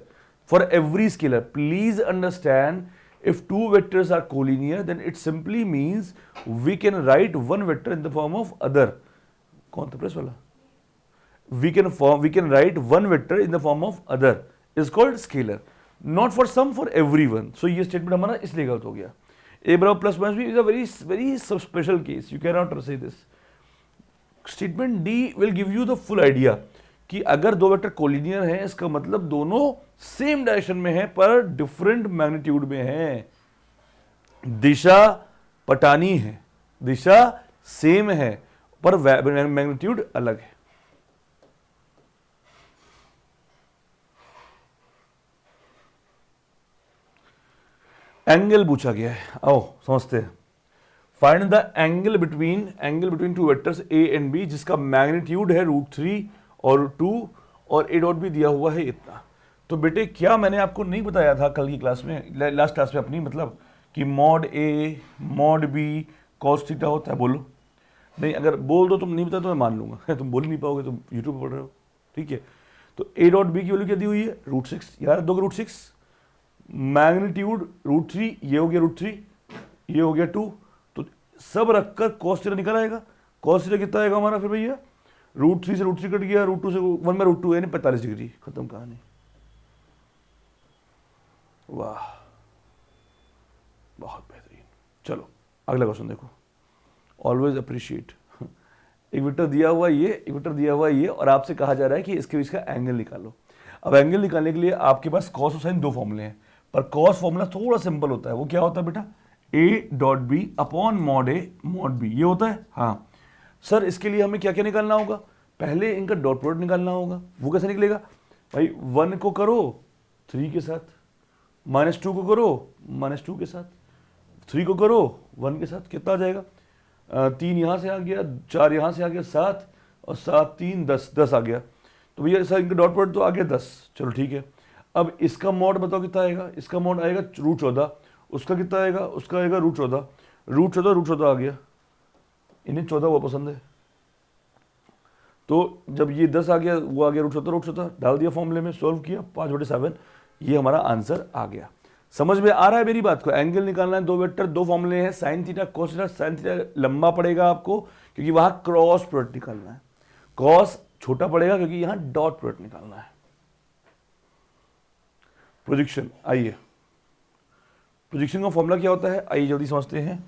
[SPEAKER 1] for every scalar. Please understand, if two vectors are collinear then it simply means we can write one vector in the form of other. कौन था प्रेस वाला? we can write one vector in the form of other is called scalar, not for some, for everyone. so ये statement हमारा इसलिए गलत हो गया। a बराबर plus minus b is a very special case, you cannot say this. statement d will give you the full idea कि अगर दो वेक्टर कोलिनियर हैं इसका मतलब दोनों सेम डायरेक्शन में हैं पर डिफरेंट मैग्नीट्यूड में हैं। दिशा पटानी है, दिशा सेम है पर मैग्नीट्यूड अलग है। एंगल पूछा गया है, आओ समझते हैं। Find the angle between two vectors a and b जिसका मैग्नीट्यूड है √3 और 2 और ए डॉट भी दिया हुआ है इतना। तो बेटे क्या मैंने आपको नहीं बताया था कल की क्लास में, लास्ट क्लास में अपनी, मतलब कि मॉड ए मॉड बी कॉस थीटा होता है? बोलो नहीं, अगर बोल दो तुम नहीं बता तो मैं मान लूंगा तुम बोल ही नहीं पाओगे, तुम यूट्यूब पर पढ़ रहे हो। ठीक है, तो ए डॉट बी की वैल्यू क्या दी हुई है? √6। यार दो √6, मैग्नीट्यूड √3, ये हो गया √3, ये हो गया 2, तो सब रखकर कॉस थीटा निकल आएगा। कॉस थीटा कितना आएगा हमारा फिर भैया? √3 से √3 कट गया, √2 से 1/√2 यानी 45 डिग्री, खत्म कहानी। वाह, बहुत बेहतरीन। चलो अगला क्वेश्चन देखो, ऑलवेज अप्रिशिएट। एक वेक्टर दिया हुआ ये, एक वेक्टर दिया हुआ ये, और आपसे कहा जा रहा है कि इसके बीच का एंगल निकालो। अब एंगल निकालने के लिए आपके पास कॉस और साइन दो फॉर्मूले हैं, पर कॉस फॉर्मूला थोड़ा सिंपल होता है। वो क्या होता है बेटा, a dot b upon mod A mod b, ये होता है। हाँ सर, इसके लिए हमें क्या क्या निकालना होगा, पहले इनका डॉट प्रोडक्ट निकालना होगा। वो कैसे निकलेगा भाई, 1 को करो 3 के साथ, -2 को करो -2 के साथ, 3 को करो 1 के साथ, कितना आ जाएगा, 3 यहाँ से आ गया, 4 यहाँ से आ गया, 7 और 7 3 10, 10 आ गया। तो भैया सर इनका डॉट प्रोडक्ट तो आ गया 10, चलो ठीक है। अब इसका मॉड बताओ कितना आएगा, इसका मॉड आएगा √14, उसका कितना आएगा, उसका आएगा √14, √14 आ गया, इन्हें 14 वो पसंद है। तो जब ये 10 आ गया, वो आ गया √14 डाल दिया फॉर्मूले में, सॉल्व किया, 5/7, ये हमारा आंसर आ गया। समझ में आ रहा है मेरी बात को, एंगल निकालना है, दो वेक्टर दो फॉर्मूले हैं, sine theta cos theta. Sine theta लंबा पड़ेगा आपको क्योंकि वहां क्रॉस प्रोडक्ट निकालना है, कॉस छोटा पड़ेगा क्योंकि यहां डॉट प्रोडक्ट निकालना है। प्रोजेक्शन, आइए प्रोजेक्शन का फॉर्मूला क्या होता है, आइए जल्दी समझते हैं।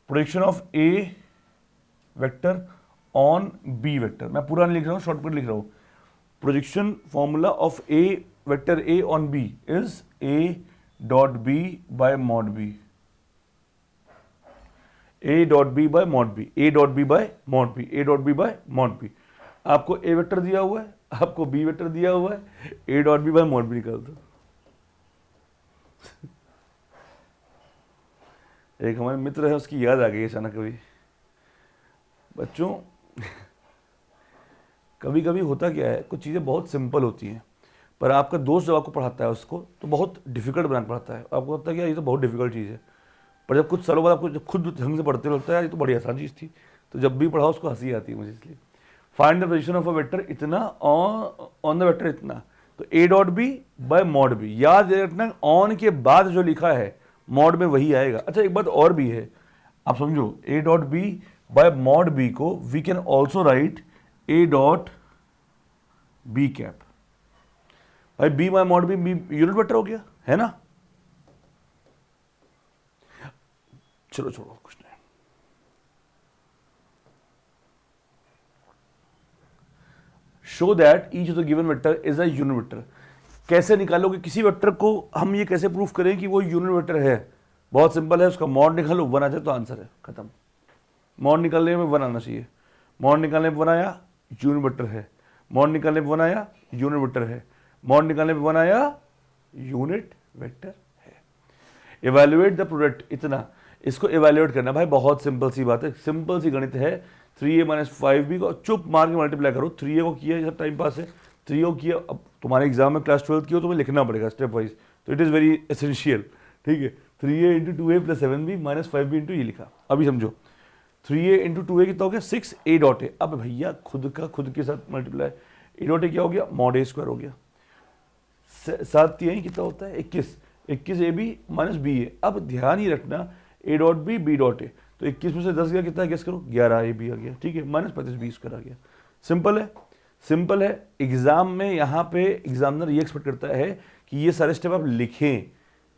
[SPEAKER 1] Projection of a vector on b vector, मैं पूरा नहीं लिख रहा हूं, शॉर्टकट लिख रहा हूं। Projection formula of a vector a on b is a dot B by mod B, A dot B by mod B, A dot B by mod B, A dot B by mod b. आपको ए वेक्टर दिया हुआ है, आपको बी वेक्टर दिया हुआ है, ए dot B by mod b निकाल दो। एक हमारे मित्र है, उसकी याद आ गई अचानक कभी। बच्चों कभी कभी होता क्या है, कुछ चीज़ें बहुत सिंपल होती हैं, पर आपका दोस्त जब आपको पढ़ाता है उसको तो बहुत डिफिकल्ट बनाना पड़ता है। आपको लगता है कि यार ये तो बहुत डिफिकल्ट चीज़ है, पर जब कुछ सालों बाद आपको जब खुद ढंग से पढ़ते लगता है यार ये तो बड़ी आसान चीज़ थी, तो जब भी पढ़ाओ उसको हंसी आती है मुझे। इसलिए find the position of a vector इतना ऑन द वेक्टर इतना, तो a dot B by mod b, याद रखना ऑन के बाद जो लिखा है मॉड में वही आएगा। अच्छा एक बात और भी है, आप समझो, A dot B by mod B को we can also write A dot B cap. भाई B by mod B unit vector हो गया है ना। चलो छोड़ो कुछ नहीं, show that each of the given vector is a unit vector. कैसे निकालोगे किसी वेक्टर को, हम ये कैसे प्रूफ करें कि वो यूनिट वेक्टर है, बहुत सिंपल है, उसका मॉड निकालो 1 आ जाए तो आंसर है, खत्म। मॉड निकालने में 1 आना चाहिए, मॉड निकालने में 1 आया यूनिट वेक्टर है, मॉड निकालने में 1 आया यूनिट वेक्टर है, मॉड निकालने में 1 आया यूनिट वेक्टर है। इवैल्यूएट द प्रोडक्ट, इतना इसको इवैल्यूएट करना भाई बहुत सिंपल सी बात है, सिंपल सी गणित है। 3a - 5b को चुप मार के मल्टीप्लाई करो, 3a को किया जब टाइम पास है, 3a को किया, अब तुम्हारे एग्जाम में क्लास 12 की हो तो तुम्हें लिखना पड़ेगा स्टेप वाइज, तो इट इज़ वेरी एसेंशियल, ठीक है। 3a × 2a + 7b - 5b into ये लिखा, अभी समझो 3a × 2a कितना हो गया 6, a डॉट ए, अब भैया खुद का खुद के साथ मल्टीप्लाई, ए डॉट ए क्या हो गया मॉड ए स्क्वायर हो गया, 7 यही कितना होता है 21, 21 ए बी - बी ए। अब ध्यान ही रखना a dot b b dot a, तो 21 में से 10 गया कितना गेस करो, 11 ए बी आ गया, ठीक है, -35 बी स्क्वायर आ गया। सिंपल है, सिंपल है। एग्जाम में यहाँ पे एग्जामिनर ये एक्सपेक्ट करता है कि ये सारे स्टेप आप लिखें,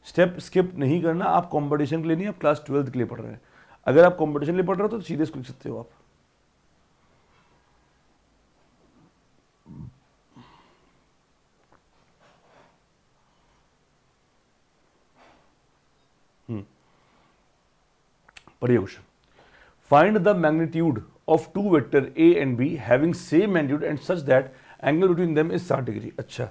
[SPEAKER 1] स्टेप स्किप नहीं करना। आप कंपटीशन के लिए नहीं, आप क्लास 12 के लिए पढ़ रहे हैं। अगर आप कंपटीशन के लिए पढ़ रहे हो तो सीधे इसको लिख सकते हो आप। पढ़िए question, find the magnitude of two vector A and B having same magnitude and such that angle between them is 60 degree. अच्छा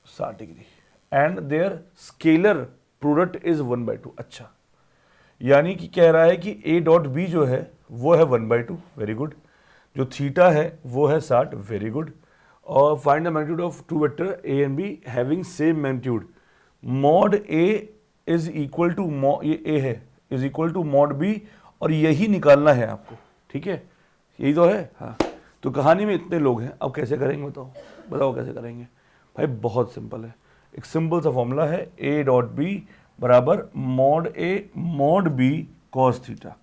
[SPEAKER 1] 60 degree and their scalar product is 1/2। अच्छा यानी कि कह रहा है कि ए डॉट बी जो है वो है 1/2, वेरी गुड। जो थीटा है वो है 60, वेरी गुड। और find the magnitude of two vector A and B having same magnitude, mod A is equal to, ये ए है, is equal to mod B, और यही निकालना है आपको, ठीक है, यही तो है। हाँ तो कहानी में इतने लोग हैं, अब कैसे करेंगे बताओ, बताओ कैसे करेंगे भाई, बहुत सिंपल है। एक सिंपल सा फॉर्मूला है, ए डॉट बी बराबर मॉड ए mod B cos theta,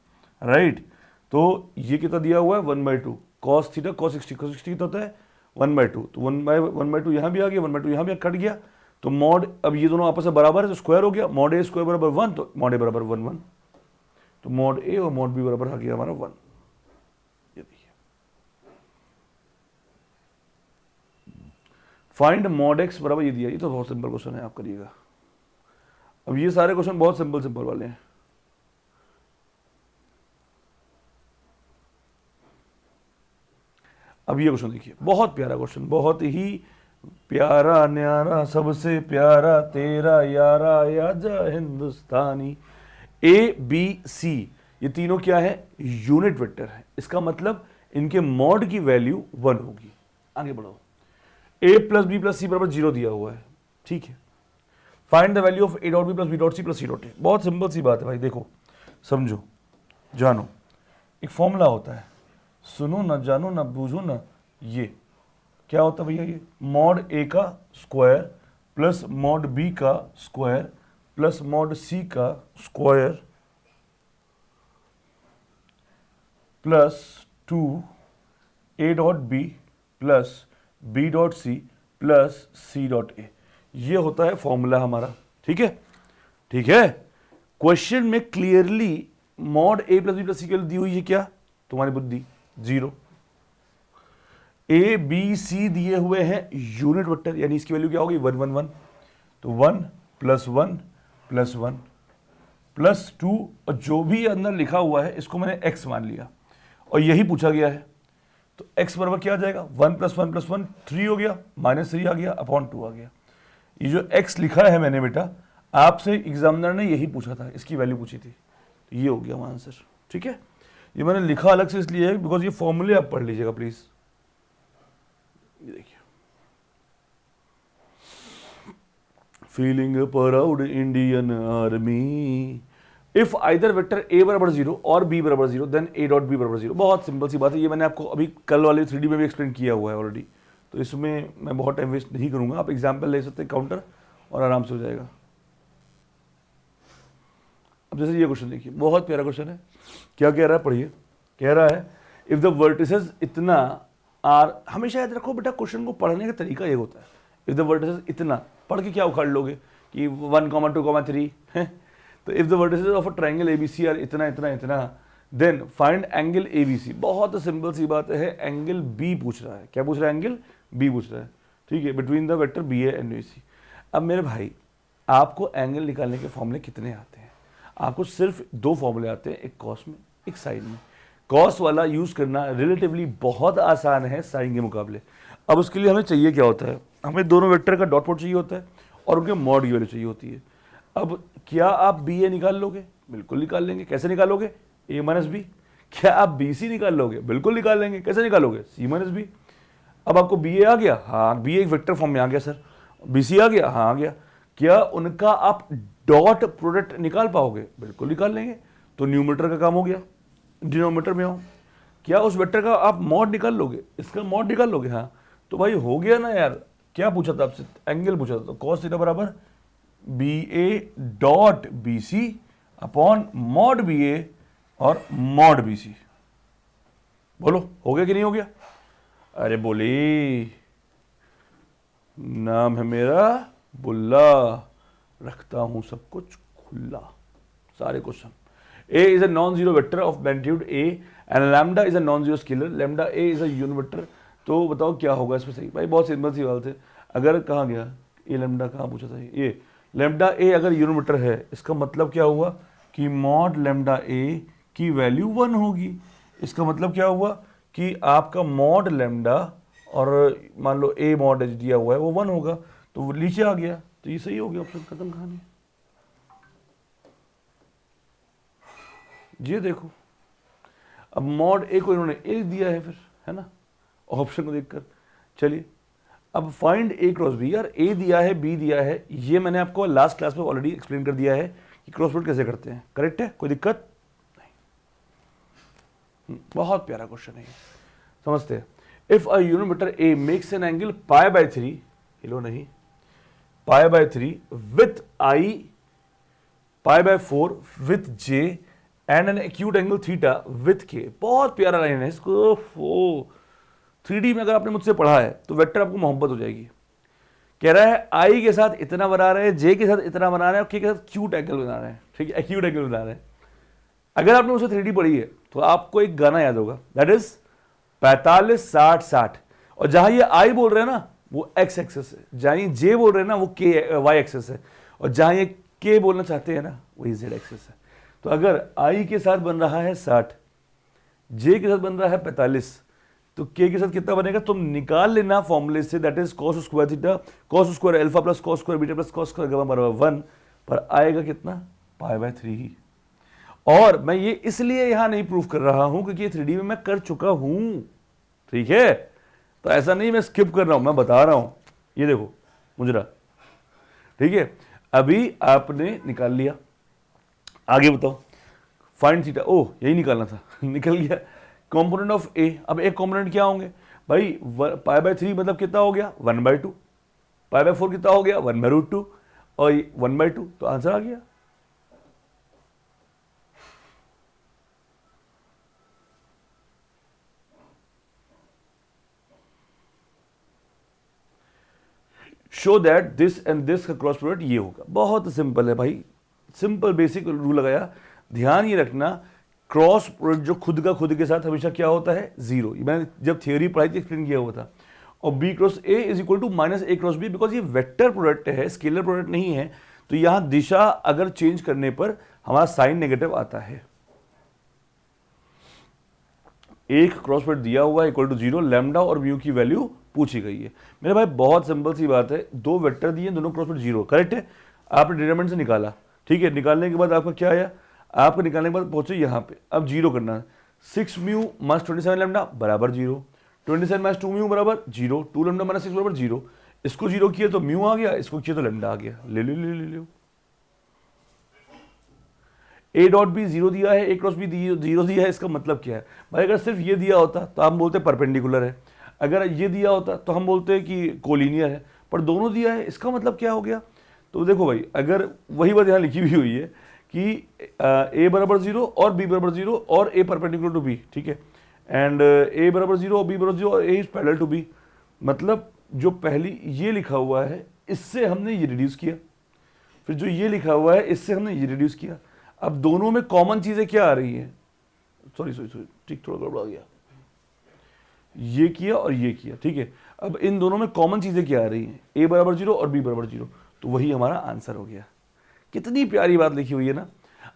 [SPEAKER 1] right. तो ये कितना दिया हुआ है 1/2, कॉस थीटा कॉस 60, कॉस 60 कितना होता है 1/2, तो 1/2 यहाँ भी आ गया, 1/2 यहाँ भी कट गया, तो मॉड, अब ये दोनों आपस में बराबर है तो स्क्वायर हो गया, मॉड ए स्क्वायर बराबर 1, तो मॉड ए बराबर 1 1, तो मॉड ए और मॉड बी बराबर आ गया हमारा 1। ये देखिए, फाइंड मॉड एक्स बराबर ये दिया। ये तो बहुत सिंपल क्वेश्चन है, आप करिएगा। अब ये सारे क्वेश्चन बहुत सिंपल वाले हैं। अब ये क्वेश्चन देखिए, बहुत प्यारा क्वेश्चन, बहुत ही प्यारा न्यारा सबसे प्यारा तेरा यारा आजा हिंदुस्तानी। ए बी सी ये तीनों क्या है, यूनिट वेक्टर है। इसका मतलब इनके मॉड की वैल्यू 1 होगी। आगे बढ़ो, A plus B plus C बराबर 0 दिया हुआ है, ठीक है। Find the value of A dot B plus B dot C plus C dot A. बहुत सिंपल सी बात है भाई, देखो समझो जानो। एक फॉर्मूला होता है, सुनो ना जानो ना बूझो ना, ये क्या होता है भैया, ये मॉड ए का स्क्वायर प्लस मॉड बी का स्क्वायर प्लस मॉड सी का square plus 2 A dot B plus B dot C plus C dot A. ये होता है फॉर्मूला हमारा, ठीक है। ठीक है, क्वेश्चन में क्लियरली मॉड ए प्लस बी प्लस सी की वैल्यू दी हुई है, क्या तुम्हारी बुद्धि 0। ए बी सी दिए हुए हैं यूनिट वेक्टर, यानी इसकी वैल्यू क्या होगी 1 1 1, तो 1 प्लस 1 प्लस 1 प्लस 2, और जो भी अंदर लिखा हुआ है इसको मैंने x मान लिया और यही पूछा गया है। तो x बराबर क्या आ जाएगा, 1 प्लस 1 प्लस 1 3 हो गया, माइनस 3 आ गया, अपॉन 2 आ गया। ये जो x लिखा है मैंने बेटा, आपसे एग्जामिनर ने यही पूछा था, इसकी वैल्यू पूछी थी, तो ये हो गया हमारा आंसर, ठीक है। ये मैंने लिखा अलग से इसलिए है बिकॉज ये फॉर्मूले आप पढ़ लीजिएगा प्लीज। ये देखिए, feeling proud Indian army if either vector A बराबर 0 और बी बराबर 0 देन ए डॉट बी बराबर 0। बहुत सिंपल सी बात है, ये मैंने आपको अभी कल वाले 3D में भी एक्सप्लेन किया हुआ है ऑलरेडी, तो इसमें मैं बहुत टाइम वेस्ट नहीं करूंगा। आप एग्जाम्पल ले सकते हैं काउंटर और आराम से हो जाएगा। अब जैसे ये क्वेश्चन देखिए, बहुत प्यारा क्वेश्चन है। क्या कह रहा है, पढ़िए। कह रहा है इफ द वर्टिसेस इतना आर, हमेशा याद रखो बेटा क्वेश्चन को पढ़ने का तरीका ये होता है। इफ द वर्टिसेस इतना पढ़ के क्या उखाड़ लोगे कि 1 2 3 है। तो if the vertices of a triangle ABC are इतना इतना इतना देन फाइंड एंगल एबीसी। बहुत सिंपल सी बात है, एंगल बी पूछ रहा है। क्या पूछ रहा है, एंगल बी पूछ रहा है, ठीक है, between the vector B A and B C. अब मेरे भाई आपको एंगल निकालने के फॉर्मूले कितने आते हैं, आपको सिर्फ 2 फॉर्मूले आते हैं, एक कॉस में एक साइन में। कॉस वाला यूज करना रिलेटिवली बहुत आसान है साइन के मुकाबले। अब उसके लिए हमें चाहिए क्या होता है, हमें दोनों वेक्टर का डॉट प्रोडक्ट चाहिए होता है और उनके मॉड की वैल्यू चाहिए होती है। अब क्या आप बी ए निकाल लोगे, बिल्कुल निकाल लेंगे। कैसे निकालोगे, ए माइनस बी। क्या आप बी सी निकाल लोगे, बिल्कुल निकाल लेंगे। कैसे निकालोगे, सी माइनस बी। अब आपको बी ए आ गया, हाँ बी ए एक वेक्टर फॉर्म में आ गया सर। बी सी आ गया, हाँ आ गया। क्या उनका आप डॉट प्रोडक्ट निकाल पाओगे, बिल्कुल निकाल लेंगे। तो न्यूमरेटर का काम हो गया, डिनोमिनेटर में हो। क्या उस वेक्टर का आप मॉड निकाल लोगे, इसका मॉड निकाल लोगे, हाँ। तो भाई हो गया ना यार। क्या पूछा था आपसे, एंगल पूछा था, तो कॉस थीटा बराबर B A dot B C upon mod B A और मॉड बी सी। बोलो हो गया कि नहीं हो गया, अरे बोली। नाम है मेरा बुल्ला, रखता हूं सब कुछ खुला। सारे question. A is a non-zero vector of magnitude A and lambda is a non-zero scalar. Lambda A is a unit vector. तो बताओ क्या होगा इसमें सही। भाई बहुत सिंपल सी बात है। अगर कहाँ गया ए लैम्डा, कहाँ पूछा था ये लैम्डा ए अगर यूनिट वेक्टर है, इसका मतलब क्या हुआ कि मॉड लैम्डा ए की वैल्यू 1 होगी। इसका मतलब क्या हुआ कि आपका मॉड लैम्डा और मान लो ए मॉड दिया हुआ है वो 1 होगा, तो वो नीचे आ गया। तो ये सही हो गया, ऑप्शन खत्म कहानी। ये देखो, अब मॉड ए को इन्होंने ए दिया है फिर, है ना, ऑप्शन को देखकर। चलिए अब फाइंड ए क्रॉस बी। यार ए दिया है, बी दिया है, ये मैंने आपको लास्ट क्लास में ऑलरेडी एक्सप्लेन कर दिया है कि क्रॉस प्रोडक्ट कैसे करते हैं। करेक्ट है, कोई दिक्कत नहीं। बहुत प्यारा क्वेश्चन है, समझते हैं। If a unit vector A makes an angle pi by 3, हिलो नहीं, pi by 3 with I, pi by 4 with J and an acute angle theta with के। बहुत प्यारा लाइन है इसको। 3D में अगर आपने मुझसे पढ़ा है तो वेक्टर आपको मोहब्बत हो जाएगी। कह रहा है आई के साथ इतना बना रहे हैं, जे के साथ इतना बना रहे हैं और के साथ क्यूट एंगल बना रहे हैं, ठीक है, एक्यूट एंगल बना रहे हैं। अगर आपने उसे 3D पढ़ी है तो आपको एक गाना याद होगा, दैट इज 45 60 60, और जहां ये आई बोल रहे हैं ना वो एक्स एक्सेस है, जहां ये जे बोल रहे हैं ना वो के वाई एक्सेस है, और जहां ये के बोलना चाहते हैं ना वही जेड एक्सेस है। तो अगर आई के साथ बन रहा है 60, जे के साथ बन रहा है 45, तो के के साथ कितना बनेगा तुम निकाल लेना फॉर्मूले से, that is cos square theta cos square alpha plus cos square beta plus cos square gamma बराबर 1, पर आएगा कितना π/3 ही। और मैं ये इसलिए यहां नहीं प्रूफ कर रहा हूं क्योंकि 3D में मैं कर चुका हूं, ठीक है, तो ऐसा नहीं मैं स्किप कर रहा हूं, मैं बता रहा हूं। ये देखो मुजरा, ठीक है, अभी आपने निकाल लिया, आगे बताओ फाइंड थीटा, ओह यही निकालना था निकल गया, कंपोनेंट ऑफ ए। अब एक कंपोनेंट क्या होंगे भाई, π/3 मतलब कितना हो गया 1/2, π/4 कितना हो गया 1/√2 और 1/2, तो आंसर आ गया। Show that this and this का क्रॉस प्रोडक्ट ये होगा। बहुत सिंपल है भाई, सिंपल बेसिक रूल लगाया। ध्यान ये रखना क्रॉस प्रोडक्ट जो खुद का खुद के साथ हमेशा क्या होता है 0, मैंने जब थियोरी पढ़ाई थी एक्सप्लेन किया हुआ था। और B cross A is equal to -a cross B, because ये वेक्टर प्रोडक्ट है, स्केलर प्रोडक्ट नहीं है, तो यहां दिशा अगर चेंज करने पर हमारा साइन नेगेटिव आता है। एक क्रॉस प्रोडक्ट दिया हुआ है इक्वल टू 0, लैम्डा और म्यू की वैल्यू पूछी गई है। मेरे भाई बहुत सिंपल सी बात है, दो वेक्टर दिए, दोनों क्रॉस प्रोडक्ट 0, करेक्ट है, आपने डिटरमिनेंट से निकाला, ठीक है, निकालने के बाद आपका क्या आया, आपको निकालने के बाद पहुंचे यहाँ पे, अब 0 करना है। 6 म्यू माइनस 27 लैम्डा बराबर 0, 27 माइनस 2 म्यू बराबर 0, 2 लैम्डा माइनस 6 बराबर 0। इसको 0 किया तो म्यू आ गया, इसको किया तो लैम्डा आ गया, ले लो ले लो ले लो। ए डॉट भी 0 दिया है, ए क्रॉस भी 0 दिया है, इसका मतलब क्या है भाई, अगर सिर्फ ये दिया होता तो हम बोलते परपेंडिकुलर है, अगर ये दिया होता तो हम बोलते कि कोलिनियर है, पर दोनों दिया है, इसका मतलब क्या हो गया। तो देखो भाई, अगर वही बात यहाँ लिखी हुई है कि a बराबर 0 और b बराबर 0 और a परपेंडिकुलर टू b, ठीक है, एंड a बराबर 0 और b बराबर 0 और a is parallel to b, मतलब जो पहली ये लिखा हुआ है इससे हमने ये रिड्यूस किया, फिर जो ये लिखा हुआ है इससे हमने ये रिड्यूस किया। अब दोनों में कॉमन चीजें क्या आ रही हैं, सॉरी ठीक, थोड़ा गड़बड़ा गया, ये किया और ये किया, ठीक है, अब इन दोनों में कॉमन चीजें क्या आ रही हैं, a बराबर 0 और b बराबर 0, तो वही हमारा आंसर हो गया। कितनी प्यारी बात लिखी हुई है ना।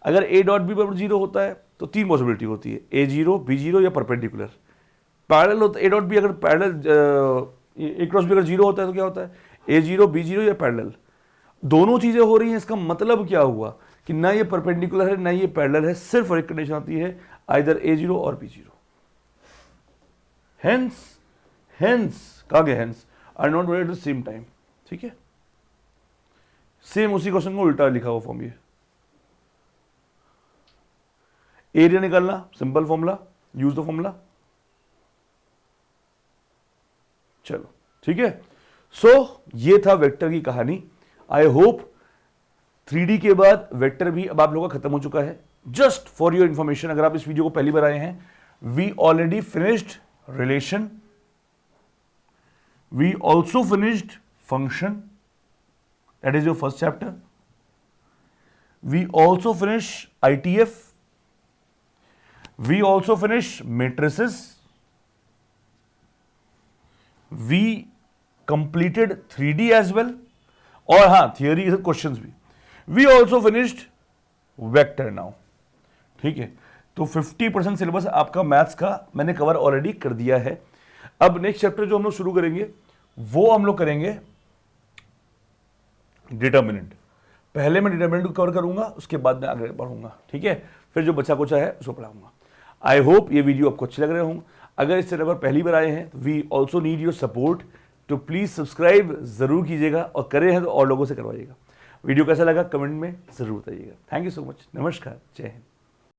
[SPEAKER 1] अगर a डॉट b बराबर 0 होता है तो 3 पॉसिबिलिटी होती है, a0 b0 या परपेंडिकुलर। पैरेलल होता है a डॉट b, अगर पैरेलल a क्रॉस b अगर 0 होता है तो क्या होता है a0 b0 या पैरेलल, दोनों चीजें हो रही हैं। इसका मतलब क्या हुआ कि ना ये परपेंडिकुलर है ना ये पैरेलल है, सिर्फ एक कंडीशन आती है आइदर a0 और b0। हेंस कहा गया, hence are not related at the same time, ठीक है, सेम उसी क्वेश्चन को उल्टा लिखा हुआ फॉर्म। ये एरिया निकालना, simple formula, use the formula, चलो ठीक है। सो ये था वेक्टर की कहानी। आई होप 3D के बाद वेक्टर भी अब आप लोगों का खत्म हो चुका है। जस्ट फॉर योर इंफॉर्मेशन, अगर आप इस वीडियो को पहली बार आए हैं, we already finished relation, we also finished function, that is your first chapter. We also finish ITF. We also finish matrices. We completed 3D as well. और हाँ, theory के क्वेश्चंस भी। We also finished vector now. ठीक है, तो 50% सिलेबस आपका मैथ्स का मैंने कवर ऑलरेडी कर दिया है। अब नेक्स्ट चैप्टर जो हम लोग शुरू करेंगे वो हम लोग करेंगे डिटर्मिनेंट। पहले मैं डिटर्मिनेंट को कवर करूंगा, उसके बाद मैं आगे बढ़ूंगा, ठीक है, फिर जो बचा कुचा है उसको पढ़ाऊंगा। आई होप ये वीडियो आपको अच्छे लग रहे होंगे। अगर इस चैनल पर पहली बार आए हैं तो we also need your support, तो प्लीज सब्सक्राइब जरूर कीजिएगा, और करे हैं तो और लोगों से करवाइएगा। वीडियो कैसा लगा कमेंट में जरूर बताइएगा। थैंक यू सो मच, नमस्कार, जय हिंद।